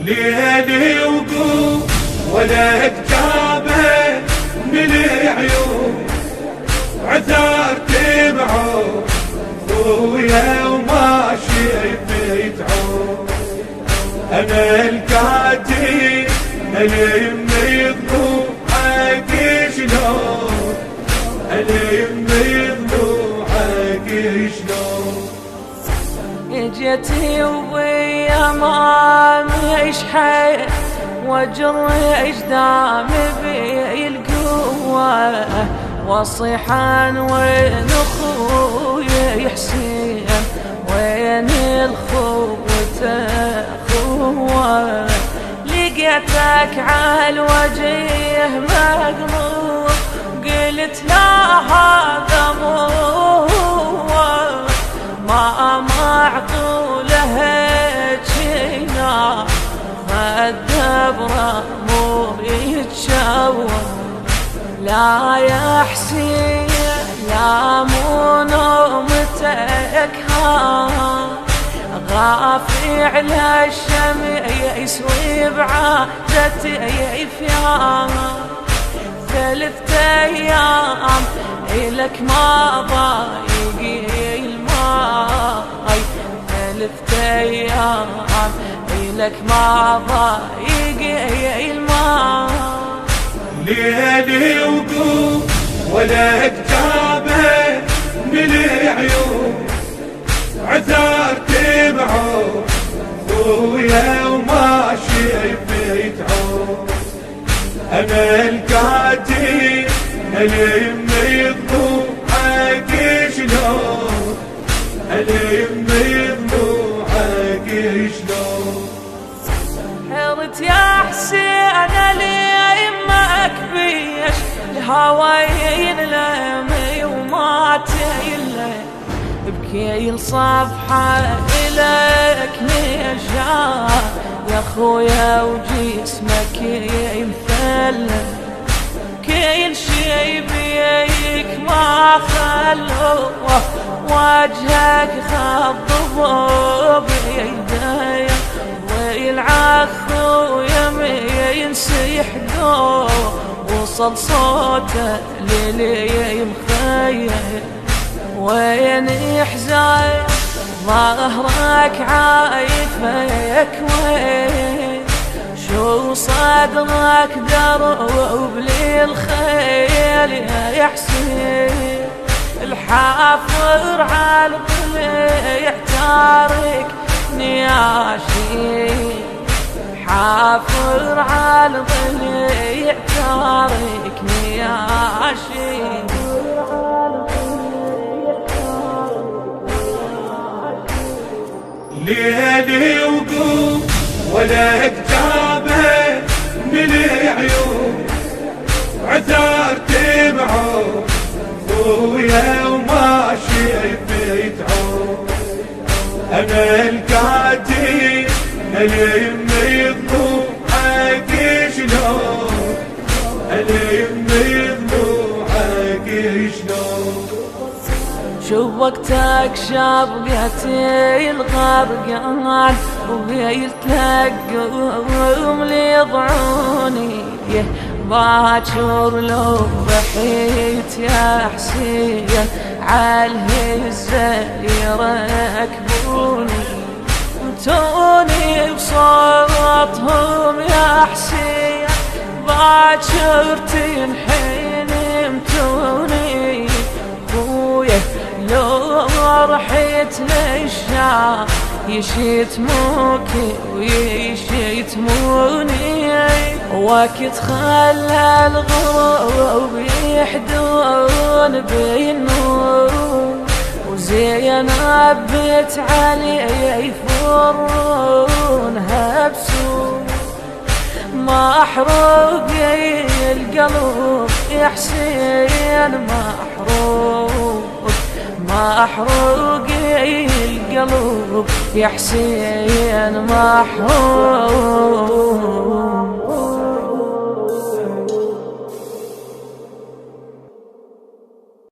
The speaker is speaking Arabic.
ليلي وقوم ولا تجابه من العيون عذار تبعه خويا وماشي بيتعون. انا القاتل اللي يمضوا حقي شلون، اللي يمضوا حقي شلون. جيتي ويا ما مشحت واجر اجدام بي القوة واصيح عن وين اخوي حسين، وين الخوة اخوه. لقيتك عالوجه مقلوب قلت لا هذا مو ما معقوله جينا الدبره مو يتشوه. لا يا حسين لا مو نومتك غافي على الشمس وبعادتي فيها. 3 أيام إلك ما ضايقي الماي، 3 أيام إلك ما ضايقي الماي. ليلي وقوم ولا تجابه من العيون عذار تبعه خويا وماشي بيتعون. انا القاتل اللي يمضوا حقي شلون، اللي يمضوا حقي شلون. حرت يا حسين ليمك بيش الهواين لمي وما تيله بكيل صفحة إلك نجاة يا خويا وجسمك يمثلث. كل شي بيك ما خلوه وجهك خضبه بيدي والعخو يمين سيحدو وصل صوته للي مخيل. وين يحزن ظهرك عايفك وين شو صدرك درب للخيل يا حسين. الحافر على الضلع تارك نياشي، حافر على الضلع تارك نياشي. ليلي وقوم ولا تجابه من العيون عذار تبعه خويا وماشي بيتعون. انا القاتل اللي يمضوا حقي شلون، اللي يمضوا حقي شلون. شوف وقتك شبقتي الغرقان ويتلقوم ليضعوني باكر لو بحيت يا حسين عالهزة يركبوني. توني بصوتهم يا حسين باكر تنحين متوني. خويا لو رحت للشام يشتموك ويشتموني. وقت خلى الغروب يحدون بالنور وزينب بيت علي يفرونها بسور. محروق القلب يا حسين محروق القلب يا حسين محروق.